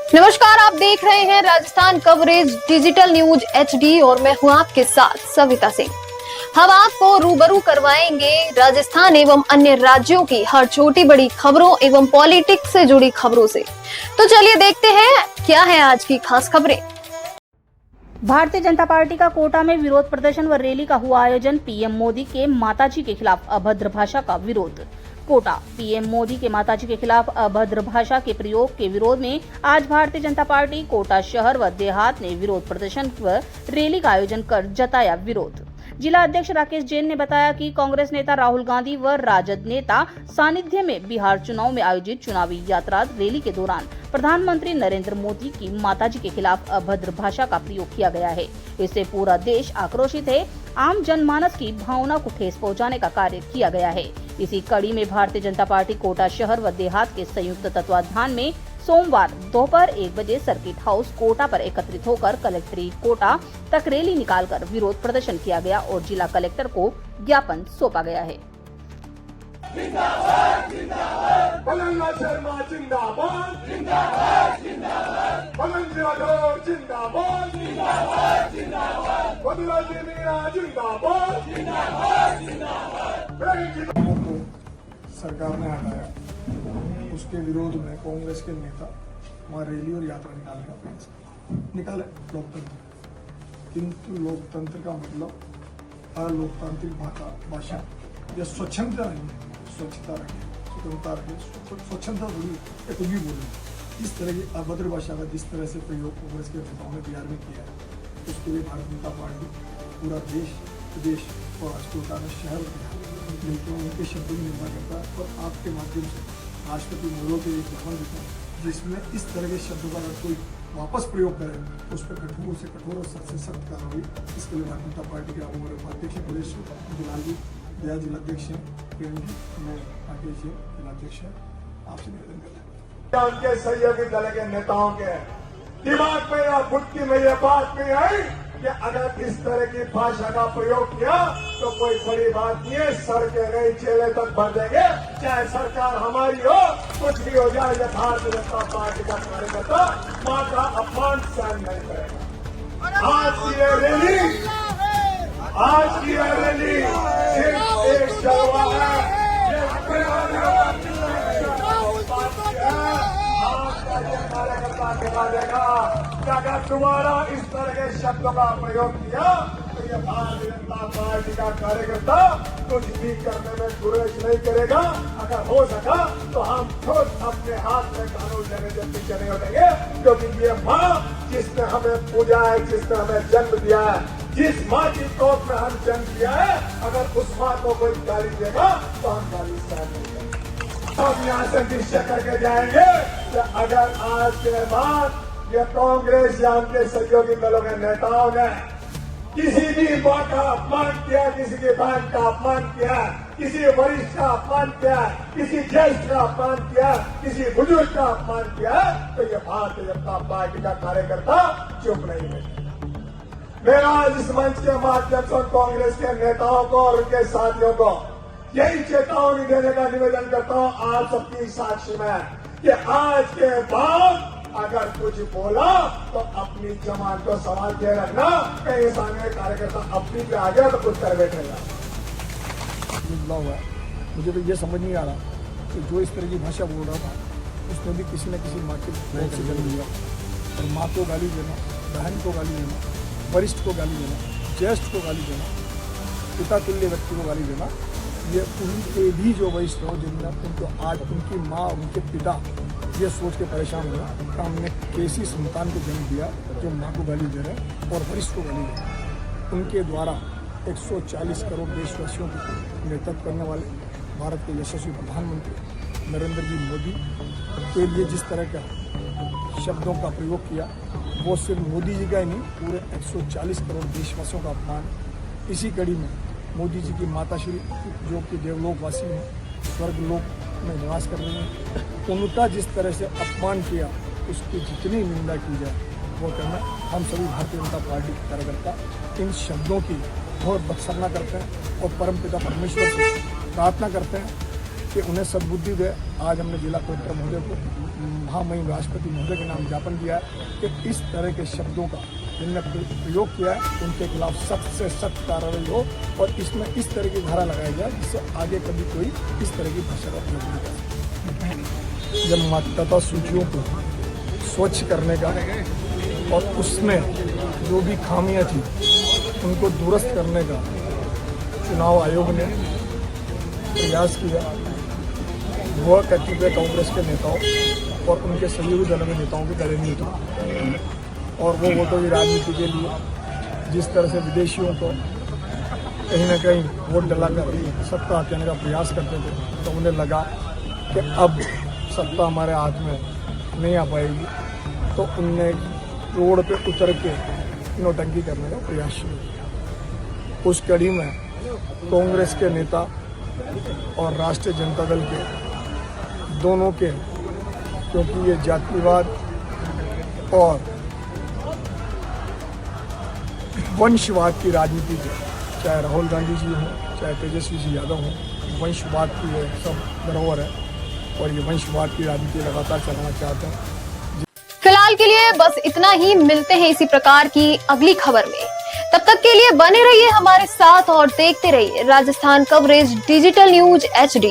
नमस्कार, आप देख रहे हैं Rajasthan coverage digital news HD और मैं हूं आपके साथ सविता सिंह। हम आपको रूबरू करवाएंगे राजस्थान एवं अन्य राज्यों की हर छोटी बड़ी खबरों एवं पॉलिटिक्स से जुड़ी खबरों से। तो चलिए देखते हैं क्या है आज की खास खबरें। भारतीय जनता पार्टी का कोटा में विरोध प्रदर्शन व रैली का हुआ आयोजन। पीएम मोदी के माताजी के खिलाफ अभद्र भाषा का विरोध। कोटा। पीएम मोदी के माताजी के खिलाफ अभद्र भाषा के प्रयोग के विरोध में आज भारतीय जनता पार्टी कोटा शहर व देहात ने विरोध प्रदर्शन व रैली का आयोजन कर जताया विरोध। जिला अध्यक्ष राकेश जैन ने बताया कि कांग्रेस नेता राहुल गांधी व राजद नेता सानिध्य में बिहार चुनाव में आयोजित चुनावी यात्रा रैली के दौरान प्रधानमंत्री नरेंद्र मोदी की माताजी के खिलाफ अभद्र भाषा का प्रयोग किया गया है। इससे पूरा देश आक्रोशित है। आम जनमानस की भावना को ठेस पहुंचाने का कार्य किया गया है। इसी कड़ी में भारतीय जनता पार्टी कोटा शहर व देहात के संयुक्त तत्वाधान में सोमवार दोपहर 1 बजे सर्किट हाउस कोटा पर एकत्रित होकर कलेक्ट्रेट कोटा तक रैली निकालकर विरोध प्रदर्शन किया गया और जिला कलेक्टर को ज्ञापन सौंपा गया है। जिंदाबाद जिंदाबाद बलंगा शर्मा जिंदाबाद जिंदाबाद जिंदाबाद बलंगा राठौर जिंदाबाद जिंदाबाद जिंदाबाद बदलाजी मीणा जिंदाबाद जिंदाबाद जिंदाबाद। सरकार ने हटाया, उसके विरोध में कांग्रेस के नेता वहाँ रैली और यात्रा निकाले लोकतंत्र, किंतु लोकतंत्र का मतलब अलोकतांत्रिक भाषा यह स्वच्छंदता नहीं है। स्वच्छता रखे, स्वतंत्रता रखे, स्वच्छंदता थोड़ी कुछ भी बोले। इस तरह की अभद्र भाषा का जिस तरह से प्रयोग कांग्रेस के नेताओं ने बिहार में किया है, उसके लिए भारतीय जनता पार्टी पूरा देश प्रदेश और कोटा में शहर मिलकर उनके शब्दों में निर्माण करता है और आपके माध्यम से राष्ट्रपति मोदी के एक ज्ञापन देता है जिसमें इस तरह के शब्दों का अगर कोई वापस प्रयोग करे तो उस पर कठोर से कठोर और सख्त से सख्त कार्रवाई। इसके लिए भारतीय जनता पार्टी के उम्र उपाध्यक्ष प्रदेश बिलाल जी, दया जिलाध्यक्ष मैं राकेश जी जिलाध्यक्ष है, आपसे निवेदन करता हूँ उनके सहयोगी दल के नेताओं के दिमाग में या बुद्धि में यह बात नहीं आई कि अगर इस तरह की भाषा का प्रयोग किया तो कोई बड़ी बात नहीं है, सड़कें नहीं जेलें तक भर देंगे, चाहे सरकार हमारी हो, कुछ भी हो जाए। यह भारतीय जनता पार्टी का कार्यकर्ता मां का अपमान सहन नहीं करेगा। आज की यह रैली सिर्फ एक जलवा है। कार्यकर्ता दिखा देगा कि अगर दोबारा इस तरह के शब्दों का प्रयोग किया तो ये भारतीय जनता पार्टी का कार्यकर्ता कुछ भी करने में गुरेज नहीं करेगा। अगर हो सका तो हम खुद अपने हाथ में कानून लेने से पीछे नहीं हटेंगे, क्योंकि ये माँ जिसने हमें पूजा है, जिसने हमें जन्म दिया है, जिस माँ की कोख में हम जन्म दिया है, अगर उस माँ को कोई गाली देगा तो हम गाली सहन नहीं करेंगे। हम यहाँ से निश्चय करके जाएंगे कि अगर आज के बाद ये कांग्रेस या उनके सहयोगी दलों के नेताओं ने किसी भी माँ का अपमान किया, किसी की बहन का अपमान किया, किसी वरिष्ठ का अपमान किया, किसी ज्येष्ठ का अपमान किया, किसी बुजुर्ग का अपमान किया, तो ये भारतीय जनता पार्टी का कार्यकर्ता चुप नहीं है। मेरा आज इस मंच के माध्यम से कांग्रेस के नेताओं को और उनके साथियों को यही चेतावनी देने का निवेदन करता हूं आप सबकी साक्षी में कि आज के बाद अगर कुछ बोला तो अपनी जमान को संभाल के रखना, कहीं सामने कार्यकर्ता अपनी पे आ गया तो कुछ कर बैठेगा। मुझे तो ये समझ नहीं आ रहा कि जो इस तरह की भाषा बोल रहा था उसने भी किसी न किसी माँ के बहुत से जन्म लिया और माँ को गाली देना, बहन को गाली देना, वरिष्ठ को गाली देना, ज्येष्ठ को गाली देना, पिता तुल्य व्यक्ति को गाली देना, ये उनके भी जो वरिष्ठ हो जिनने उनको आज उनकी माँ उनके पिता ये सोच के परेशान हुआ कि हमने कैसी संतान को जन्म दिया जो माँ को गाली दे रहे हैं और वरिष्ठ को गाली दे रहे हैं। उनके द्वारा 140 करोड़ देशवासियों को नेतृत्व करने वाले भारत के यशस्वी प्रधानमंत्री नरेंद्र जी मोदी के लिए जिस तरह का शब्दों का प्रयोग किया वो सिर्फ मोदी जी का ही नहीं, पूरे 140 करोड़ देशवासियों का अपमान। इसी कड़ी में मोदी जी की माता श्री जो कि देवलोकवासी हैं, स्वर्ग लोक में निवास कर रही हैं, उनका जिस तरह से अपमान किया उसकी जितनी निंदा की जाए वो करना। हम सभी भारतीय जनता पार्टी के कार्यकर्ता इन शब्दों की बहुत भत्सना करते हैं और परमपिता परमेश्वर से प्रार्थना करते हैं कि उन्हें सद्बुद्धि दे। आज हमने जिला कलेक्टर महोदय को महामहिम राष्ट्रपति महोदय के नाम ज्ञापन दिया है कि इस तरह के शब्दों का जिनने प्रयोग किया है उनके खिलाफ सख्त से सख्त कार्रवाई हो और इसमें इस तरह की धारा लगाई जाए जिससे आगे कभी कोई इस तरह की भाषा का प्रयोग नहीं कर सके। जब मतदाता सूचियों को स्वच्छ करने का और उसमें जो भी खामियां थी उनको दुरुस्त करने का चुनाव आयोग ने प्रयास किया, वह कहते हुए कांग्रेस के नेताओं और उनके सहयोगी दलों के नेताओं के गले नहीं उतरा और वो वोटों की राजनीति के लिए जिस तरह से विदेशियों को कहीं ना कहीं वोट डलाकर सत्ता हटाने का प्रयास करते थे, तो उन्हें लगा कि अब सत्ता हमारे हाथ में नहीं आ पाएगी, तो उनने रोड पे उतर के नोटंकी करने का प्रयास शुरू किया। उस कड़ी में कांग्रेस के नेता और राष्ट्रीय जनता दल के दोनों के, क्योंकि ये जातिवाद और वंशवाद की राजनीति है, चाहे राहुल गांधी जी हों चाहे तेजस्वी जी यादव हों, वंशवाद की ये सब धरोहर है और ये वंशवाद की राजनीति लगातार चलाना चाहते हैं। फिलहाल के लिए बस इतना ही, मिलते हैं इसी प्रकार की अगली खबर में। तब तक के लिए बने रहिए हमारे साथ और देखते रहिए Rajasthan coverage digital news HD।